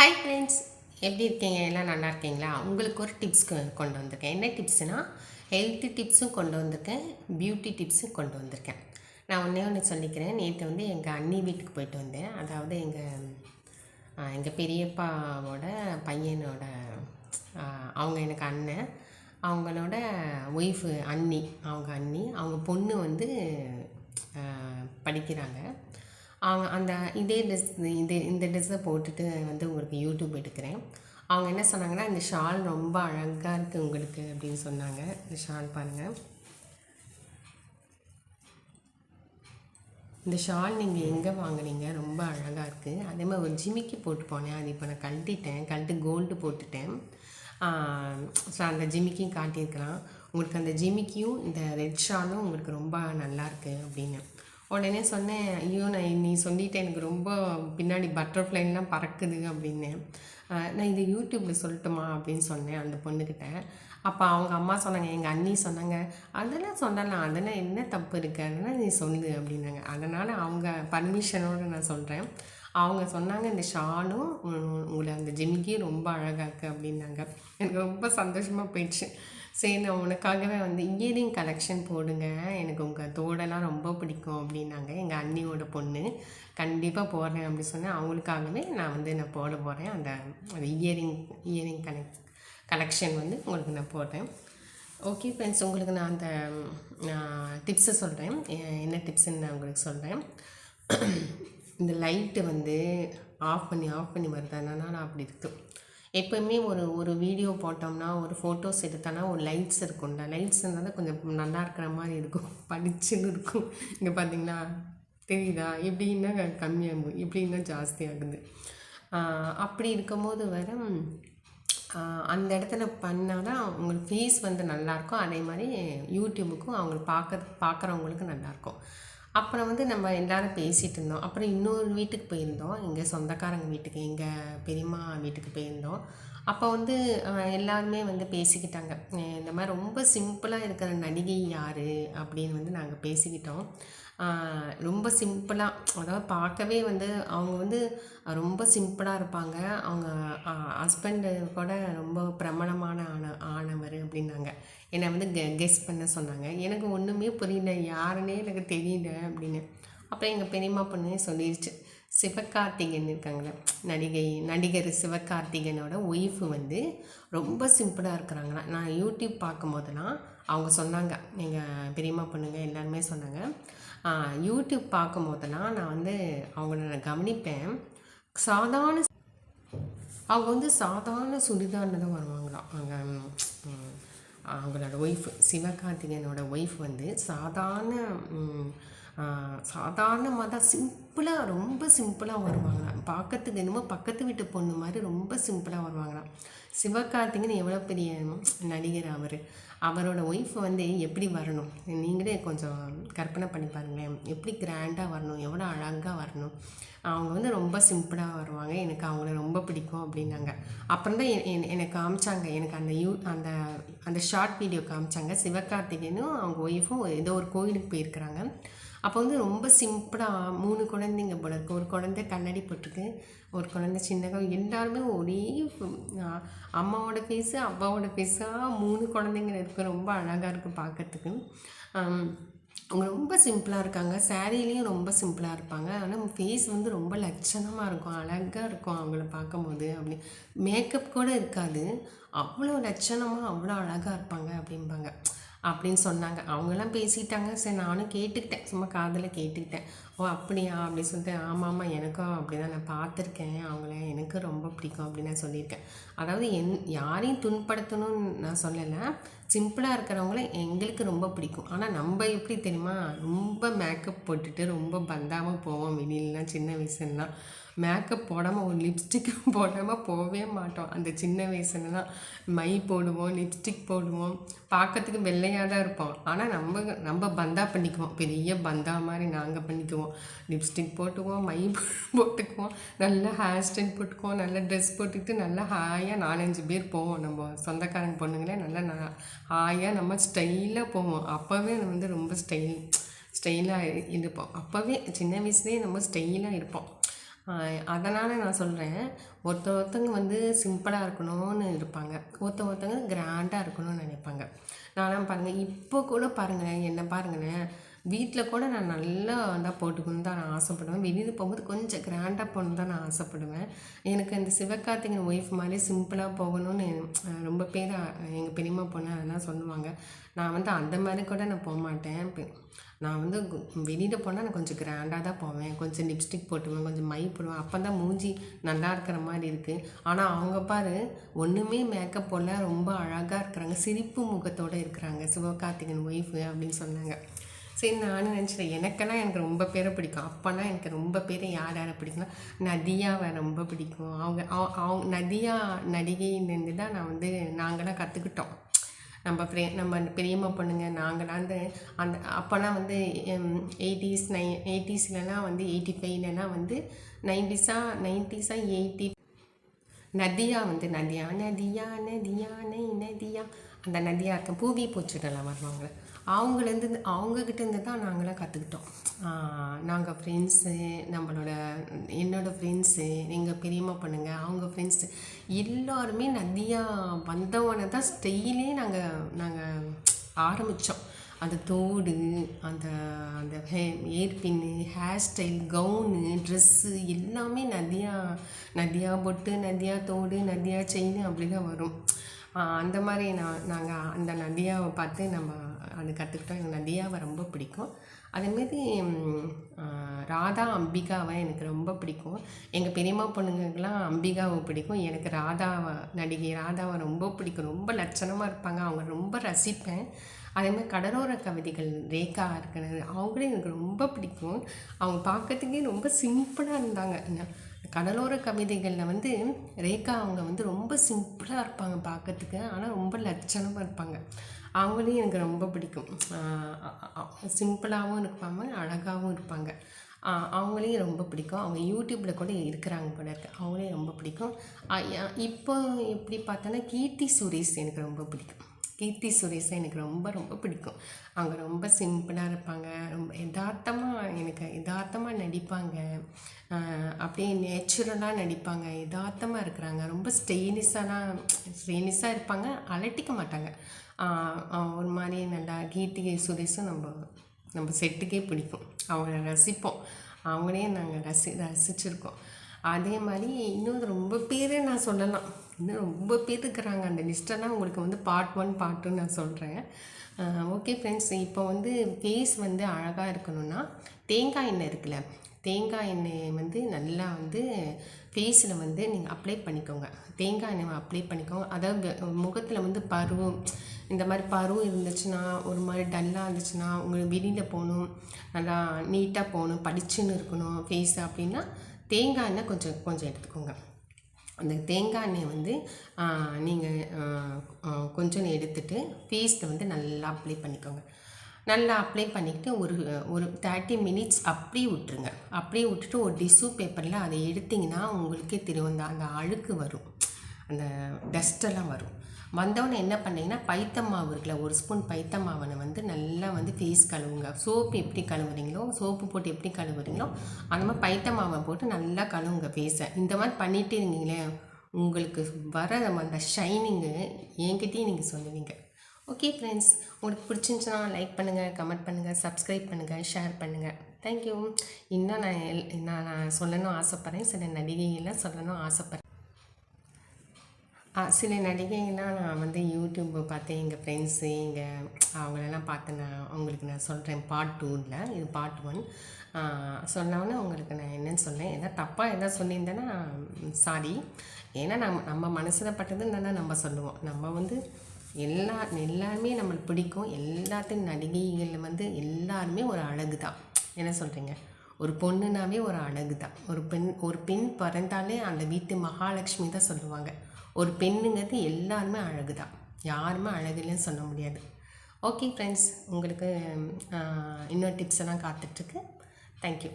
Hi friends, எப்படி இருக்கீங்க? எல்லாம் நல்லா இருக்கீங்களா? உங்களுக்கு ஒரு டிப்ஸ் கொண்டு வந்திருக்கேன். என்ன டிப்ஸ்னால், ஹெல்த்து டிப்ஸும் கொண்டு வந்திருக்கேன், பியூட்டி டிப்ஸும் கொண்டு வந்திருக்கேன். நான் ஒன்றே ஒன்று சொல்லிக்கிறேன். நேற்று வந்து எங்கள் அண்ணி வீட்டுக்கு போயிட்டு வந்தேன். அதாவது எங்கள் பெரியப்பாவோட பையனோட அவங்க எனக்கு அண்ணன், அவங்களோட ஒய்ஃபு அண்ணி, அவங்க பொண்ணு வந்து படிக்கிறாங்க. அவங்க இதே ட்ரெஸ் இந்த ட்ரெஸ்ஸை போட்டுட்டு வந்து உங்களுக்கு யூடியூப் எடுக்கிறேன். அவங்க என்ன சொன்னாங்கன்னா, இந்த ஷால் ரொம்ப அழகாக இருக்குது உங்களுக்கு அப்படின்னு சொன்னாங்க. இந்த ஷால் பாருங்கள், இந்த ஷால் நீங்கள் எங்கே வாங்குனீங்க? ரொம்ப அழகாக இருக்குது. அதே மாதிரி ஒரு ஜிமிக்கி போட்டு போனேன், அது இப்போ நான் கழட்டி கோல்டு போட்டுட்டேன். ஸோ அந்த ஜிமிக்கியும் காட்டியிருக்கலாம். உங்களுக்கு அந்த ஜிமிக்கியும் இந்த ரெட் ஷாலும் உங்களுக்கு ரொம்ப நல்லாயிருக்கு அப்படின்னு. உடனே சொன்னேன், ஐயோ நீ சொல்லிவிட்டு எனக்கு ரொம்ப பின்னாடி பட்டர்ஃப்ளைலாம் பறக்குது அப்படின்னு. நான் இது யூடியூப்பில் சொல்லட்டுமா அப்படின்னு சொன்னேன் அந்த பொண்ணுக்கிட்ட. அப்போ அவங்க அம்மா சொன்னாங்க, எங்கள் அண்ணி சொன்னாங்க, அதெல்லாம் சொல்லலாம், அதெல்லாம் என்ன தப்பு இருக்குது, அதெல்லாம் நீ சொல்லு அப்படின்னாங்க. அதனால் அவங்க பர்மிஷனோடு நான் சொல்கிறேன். அவங்க சொன்னாங்க, இந்த ஷாலும் உங்களை அந்த ஜிமிக்கியும் ரொம்ப அழகாக இருக்குது அப்படின்னாங்க. எனக்கு ரொம்ப சந்தோஷமாக போயிடுச்சு. சரி, நான் உனக்காகவே வந்து இயரிங் கலெக்ஷன் போடுங்க, எனக்கு உங்கள் தோடெல்லாம் ரொம்ப பிடிக்கும் அப்படின்னாங்க. எங்கள் அண்ணியோட பொண்ணு கண்டிப்பாக போடுறேன் அப்படி சொன்னேன். அவங்களுக்காகவே நான் போட போகிறேன். அந்த இயரிங் கலெக்ஷன் வந்து உங்களுக்கு நான் போடுறேன். ஓகே ஃப்ரெண்ட்ஸ், உங்களுக்கு நான் அந்த டிப்ஸை சொல்கிறேன். என்ன டிப்ஸுன்னு நான் உங்களுக்கு சொல்கிறேன். இந்த லைட்டு வந்து ஆஃப் பண்ணி வருதுன்னா நான் அப்படி இருக்குது. எப்போயுமே ஒரு வீடியோ போட்டோம்னா, ஒரு ஃபோட்டோஸ் எடுத்தோன்னா ஒரு லைட்ஸ் இருக்கும்ல, லைட்ஸ் இருந்தால் தான் கொஞ்சம் நல்லா இருக்கிற மாதிரி இருக்கும், படிச்சுன்னு இருக்கும். இங்கே பார்த்தீங்களா, தெரியுதா? இப்படின்னா கம்மியாகும், இப்படின்னா ஜாஸ்தியாகுது. அப்படி இருக்கும்போது அந்த இடத்துல பண்ணால் தான் உங்களுக்கு ஃபேஸ் வந்து நல்லாயிருக்கும். அதே மாதிரி யூடியூபுக்கும் அவங்களுக்கு பார்க்குறவங்களுக்கு நல்லாயிருக்கும். அப்புறம் வந்து நம்ம எல்லோரும் பேசிகிட்டு இருந்தோம். அப்புறம் இன்னொரு வீட்டுக்கு போயிருந்தோம், எங்கள் சொந்தக்காரங்க வீட்டுக்கு, எங்கள் பெரியம்மா வீட்டுக்கு போயிருந்தோம். அப்போ வந்து எல்லாருமே வந்து பேசிக்கிட்டாங்க, இந்த மாதிரி ரொம்ப சிம்பிளாக இருக்கிற நடிகை யார் அப்படின்னு வந்து நாங்கள் பேசிக்கிட்டோம். ரொம்ப சிம்பிளாக, அதாவது பார்க்கவே வந்து அவங்க வந்து ரொம்ப சிம்பிளாக இருப்பாங்க. அவங்க ஹஸ்பண்டு கூட ரொம்ப பிரபலமான ஆனவர் அப்படின்னாங்க. என்னை வந்து கெஸ் பண்ண சொன்னாங்க. எனக்கு ஒன்றுமே புரியல, யாருன்னே எனக்கு தெரியல அப்படின்னு. அப்புறம் எங்கள் பெரியம்மா பொண்ணே சொல்லிடுச்சு, சிவகார்த்திகேயன் இருக்காங்களே, நடிகர் சிவகார்த்திகேயனோட ஒய்ஃபு வந்து ரொம்ப சிம்பிளாக இருக்கிறாங்களா. நான் யூடியூப் பார்க்கும்போதெல்லாம் அவங்க சொன்னாங்க, எங்கள் பெரியம்மா பொண்ணுங்க எல்லாருமே சொன்னாங்க, யூடியூப் பார்க்கும்போதெல்லாம் நான் வந்து அவங்கள நான் கவனிப்பேன். அவங்க வந்து சாதாரண சுடிதாரில் தான் வருவாங்களாம். அவங்களோட ஒய்ஃப், சிவகார்த்திகேயனோட ஒய்ஃப் வந்து சாதாரணமாக தான் சிம்பிளாக, ரொம்ப சிம்பிளாக வருவாங்களாம். பார்க்கறதுக்கு என்னமோ பக்கத்து வீட்டு பொண்ணு மாதிரி ரொம்ப சிம்பிளாக வருவாங்களாம். சிவகார்த்திகேயன் எவ்வளோ பெரிய நடிகர் அவரோட ஒய்ஃப் வந்து எப்படி வரணும், நீங்களே கொஞ்சம் கற்பனை பண்ணி பாருங்களேன். எப்படி கிராண்டாக வரணும், எவ்வளோ அழகாக வரணும். அவங்க வந்து ரொம்ப சிம்பிளாக வருவாங்க, எனக்கு அவங்கள ரொம்ப பிடிக்கும் அப்படின்னாங்க. அப்புறம் தான் எனக்கு காமிச்சாங்க, எனக்கு அந்த அந்த ஷார்ட் வீடியோ காமிச்சாங்க. சிவகார்த்திகேயனும் அவங்க ஒய்ஃபும் ஏதோ ஒரு கோயிலுக்கு போயிருக்கிறாங்க. அப்போ வந்து ரொம்ப சிம்பிளாக 3 குழந்தைங்க போல இருக்குது. ஒரு குழந்தை கண்ணாடி போட்டிருக்கு, ஒரு குழந்தை சின்னதாக, எல்லாருமே ஒரே அம்மாவோட ஃபேஸு அப்பாவோட ஃபேஸாக 3 குழந்தைங்க இருக்குது. ரொம்ப அழகாக இருக்குது பார்க்கறதுக்கு. அவங்க ரொம்ப சிம்பிளாக இருக்காங்க. சாரீலேயும் ரொம்ப சிம்பிளாக இருப்பாங்க. ஆனால் ஃபேஸ் வந்து ரொம்ப லட்சணமாக இருக்கும், அழகாக இருக்கும் அவங்கள பார்க்கும்போது. அப்படி மேக்கப் கூட இருக்காது, அவ்வளோ லட்சணமாக அவ்வளோ அழகாக இருப்பாங்க அப்படிம்பாங்க அப்படின்னு சொன்னாங்க. அவங்கெல்லாம் பேசிட்டாங்க. சரி, நானும் கேட்டுக்கிட்டேன், சும்மா காதில் கேட்டுக்கிட்டேன். ஓ அப்படியா அப்படி சொல்லிட்டு, ஆமாம் எனக்கும் அப்படி தான், நான் பார்த்துருக்கேன் அவங்கள, எனக்கு ரொம்ப பிடிக்கும் அப்படின்னு நான் சொல்லியிருக்கேன். அதாவது யாரையும் துன்படுத்தணும்னு நான் சொல்லலை, சிம்பிளாக இருக்கிறவங்கள எங்களுக்கு ரொம்ப பிடிக்கும். ஆனால் நம்ம எப்படி தெரியுமா, ரொம்ப மேக்கப் போட்டுட்டு ரொம்ப பந்தாமல் போவோம் வெளியிலலாம். சின்ன வயசுலாம் மேக்கப் போடாமல், ஒரு லிப்ஸ்டிக் போடாமல் போகவே மாட்டோம். அந்த சின்ன வயசுலலாம் மை போடுவோம், லிப்ஸ்டிக் போடுவோம், பார்க்கறதுக்கு வெள்ளையாக தான் இருப்போம். ஆனால் நம்ம பந்தா பண்ணிக்குவோம், பெரிய பந்தா மாதிரி நாங்கள் பண்ணிக்குவோம். லிப்ஸ்டிக் போட்டுக்குவோம், மை போட்டுக்குவோம், நல்லா ஹேர் ஸ்டைல் போட்டுக்குவோம், நல்லா ட்ரெஸ் போட்டுக்கிட்டு நல்லா ஹாயாக 4-5 பேர் போவோம். நம்ம சொந்தக்காரங்க பொண்ணுங்களே நல்லா ஹாயாக நம்ம ஸ்டைலாக போவோம். அப்போவே வந்து ரொம்ப ஸ்டைலாக இருப்போம். அப்போவே சின்ன வயசுலேயே நம்ம ஸ்டைலாக இருப்போம். அதனால் நான் சொல்கிறேன், ஒருத்தவங்க வந்து சிம்பிளாக இருக்கணும்னு இருப்பாங்க, ஒருத்தவங்க கிராண்டாக இருக்கணும்னு நினைப்பாங்க. நான்லாம் பாருங்கள், இப்போ கூட பாருங்களேன், என்ன பாருங்களேன், வீட்டில் கூட நான் நல்லா தான் போட்டுக்கணுன்னு தான் நான் ஆசைப்படுவேன். வெளியில் போகும்போது கொஞ்சம் கிராண்டாக போகணுன்னு தான் நான் ஆசைப்படுவேன். எனக்கு அந்த சிவகார்த்திகேயன் ஒய்ஃப் மாதிரி சிம்பிளாக போகணும்னு ரொம்ப பேர் எங்கள் பெரியம்மா பொண்ணு அதெல்லாம் சொல்லுவாங்க. நான் வந்து அந்த மாதிரி கூட நான் போக மாட்டேன். நான் வந்து வெளியில் போனால் நான் கொஞ்சம் கிராண்டாக தான் போவேன். கொஞ்சம் லிப்ஸ்டிக் போட்டுவேன், கொஞ்சம் மை போடுவேன். அப்போ தான் மூஞ்சி நல்லா இருக்கிற மாதிரி இருக்குது. ஆனால் அவங்க பாரு, ஒன்றுமே மேக்கப் போடல, ரொம்ப அழகாக இருக்கிறாங்க, சிரிப்பு முகத்தோடு இருக்கிறாங்க, சிவகார்த்திகேயன் ஒய்ஃபு அப்படின்னு சொன்னாங்க. சரி, நானும் நினச்சிட்டேன், எனக்கு ரொம்ப பேரை பிடிக்கும். அப்போனா எனக்கு ரொம்ப பேர் யாரை பிடிக்கும்னா, நதியாவை ரொம்ப பிடிக்கும். அவங்க நதியா நடிகையிலேருந்து தான் நாங்களாம் கற்றுக்கிட்டோம். நம்ம பெரியம்மா பொண்ணுங்க நாங்களாம் அந்த அப்போலாம் 80ஸ்லலாம் 85லலாம் 90ஸா 80 நதியா நதியா நதியா நதியா நை நதியா அந்த நதியா இருக்க பூவி பூச்சிடலாம் வருவாங்க. அவங்கக்கிட்டேருந்து தான் நாங்களாம் கற்றுக்கிட்டோம். நாங்கள் ஃப்ரெண்ட்ஸு, என்னோடய ஃப்ரெண்ட்ஸு, எங்கள் பெரியம்மா பொண்ணுங்க, அவங்க ஃப்ரெண்ட்ஸு எல்லோருமே நதியா வந்தவொடனே தான் ஸ்டைலே நாங்கள் ஆரம்பித்தோம். அந்த தோடு, அந்த அந்த ஏர் பின்னு, ஹேர் ஸ்டைல், கவுனு, ட்ரெஸ்ஸு எல்லாமே நதியா பொட்டு, நதியா தோடு, நதியா செயின் அப்படி தான் வரும். அந்த மாதிரி நாங்கள் அந்த நதியாவை பார்த்து அது கற்றுக்கிட்டோம். எனக்கு நதியாவை ரொம்ப பிடிக்கும். அதேமாரி ராதா அம்பிகாவை எனக்கு ரொம்ப பிடிக்கும். எங்கள் பெரியம்மா பொண்ணுங்களுக்கெல்லாம் அம்பிகாவை பிடிக்கும். எனக்கு நடிகை ராதாவை ரொம்ப பிடிக்கும். ரொம்ப லட்சணமாக இருப்பாங்க, அவங்க ரொம்ப ரசிப்பேன். அதேமாதிரி கடலோர கவிதைகள் ரேகா இருக்கிறது, அவங்களும் எனக்கு ரொம்ப பிடிக்கும். அவங்க பார்க்கறதுக்கே ரொம்ப சிம்பிளாக இருந்தாங்க. கடலோர கவிதைகளில் ரேகா அவங்க ரொம்ப சிம்பிளாக இருப்பாங்க பார்க்கறதுக்கு, ஆனால் ரொம்ப லட்சணமாக இருப்பாங்க. அவங்களையும் எனக்கு ரொம்ப பிடிக்கும். சிம்பிளாகவும் இருப்பாங்க, அழகாகவும் இருப்பாங்க. அவங்களையும் ரொம்ப பிடிக்கும். அவங்க யூடியூப்பில் கூட இருக்கிறாங்க போல இருக்குது, அவங்களையும் ரொம்ப பிடிக்கும். இப்போ எப்படி பார்த்தோன்னா கீர்த்தி சுரேஷ் எனக்கு ரொம்ப பிடிக்கும். கீர்த்தி சுரேஷை எனக்கு ரொம்ப ரொம்ப பிடிக்கும். அவங்க ரொம்ப சிம்பிளாக இருப்பாங்க, ரொம்ப யதார்த்தமாக நடிப்பாங்க. அப்படியே நேச்சுரலாக நடிப்பாங்க, யதார்த்தமாக இருக்கிறாங்க. ரொம்ப ஸ்டைலிஷாக இருப்பாங்க, அலட்டிக்க மாட்டாங்க. ஒரு மாதிரி நல்லா கீர்த்தி சுரேஷும் நம்ம செட்டுக்கே பிடிக்கும். அவங்கள ரசிப்போம், அவங்களையும் நாங்கள் ரசிச்சிருக்கோம். அதே மாதிரி இன்னும் ரொம்ப பேர் நான் சொல்லலாம், இன்னும் ரொம்ப பேர் இருக்கிறாங்க. அந்த லிஸ்ட்டெல்லாம் உங்களுக்கு பார்ட் 1 பார்ட் 2 நான் சொல்கிறேன். ஓகே ஃப்ரெண்ட்ஸ், இப்போ ஃபேஸ் அழகாக இருக்கணும்னா தேங்காய் எண்ணெய் இருக்குல்ல, தேங்காய் எண்ணெய் நல்லா ஃபேஸில் நீங்கள் அப்ளை பண்ணிக்கோங்க. தேங்காய் எண்ணெய் அப்ளை பண்ணிக்கோங்க. அதாவது முகத்தில் பரு, இந்த மாதிரி பரு இருந்துச்சுன்னா, ஒரு மாதிரி டல்லாக இருந்துச்சுன்னா, உங்களுக்கு வெளியில் போகணும், நல்லா நீட்டாக போகணும், படிச்சுன்னு இருக்கணும் ஃபேஸ் அப்படின்னா தேங்காய் எண்ணெய் கொஞ்சம் எடுத்துக்கோங்க. அந்த தேங்காய் எண்ணெயை நீங்கள் கொஞ்சம் எடுத்துகிட்டு ஃபேஸில் நல்லா அப்ளை பண்ணிக்கோங்க. நல்லா அப்ளை பண்ணிக்கிட்டு ஒரு 30 மினிட்ஸ் அப்படியே விட்டுருங்க. அப்படியே விட்டுட்டு ஒரு டிஷ்யூ பேப்பரில் அதை எடுத்திங்கன்னா உங்களுக்கே தெரியும், அந்த அழுக்கு வரும், அந்த டஸ்ட்டெல்லாம் வரும். வந்தவொடனே என்ன பண்ணிங்கன்னா, பைத்த மாவு இருக்குல்ல, 1 ஸ்பூன் பைத்த மாவை நல்லா ஃபேஸ் கழுவுங்க. சோப்பு எப்படி கழுவுறீங்களோ, சோப்பு போட்டு எப்படி கழுவுறீங்களோ அந்த மாதிரி பைத்த மாவை போட்டு நல்லா கழுவுங்க ஃபேஸை. இந்த மாதிரி பண்ணிகிட்டே இருந்தீங்களே, உங்களுக்கு வர அந்த ஷைனிங்கு என்கிட்டயே நீங்கள் சொல்லுவீங்க. ஓகே ஃப்ரெண்ட்ஸ், உங்களுக்கு பிடிச்சிருந்துச்சுன்னா லைக் பண்ணுங்கள், கமெண்ட் பண்ணுங்கள், சப்ஸ்கிரைப் பண்ணுங்கள், ஷேர் பண்ணுங்கள். தேங்க்யூ. இன்னும் நான் சொல்லணும் ஆசைப்பட்றேன், சில நடிகைகள்லாம் சொல்லணும் ஆசைப்பட்றேன். சில நடிகைகள்லாம் நான் யூடியூப் பார்த்தேன், எங்கள் ஃப்ரெண்ட்ஸு அவங்களெல்லாம் பார்த்து உங்களுக்கு நான் சொல்கிறேன். பார்ட் 2ல் இது பார்ட் 1 சொன்னோன்னே உங்களுக்கு நான் என்னென்னு சொன்னேன். எதாவது தப்பாக எதாவது சொல்லியிருந்தேன்னா சாரி. ஏன்னா நம்ம மனசில் பட்டதுன்னு தானே நம்ம சொல்லுவோம். நம்ம எல்லாருமே நம்மளுக்கு பிடிக்கும். எல்லாத்தையும் நடிகைகள் எல்லாருமே ஒரு அழகு தான். என்ன சொல்கிறீங்க? ஒரு பொண்ணுனாவே ஒரு அழகு தான். ஒரு பெண் பிறந்தாலே அந்த வீட்டு மகாலட்சுமி தான் சொல்லுவாங்க. ஒரு பெண்ணுங்கிறது எல்லாருமே அழகு தான், யாருமே அழகுலன்னு சொல்ல முடியாது. ஓகே ஃப்ரெண்ட்ஸ், உங்களுக்கு இன்னொரு டிப்ஸ் எல்லாம் காத்துட்ருக்கு. தேங்க்யூ.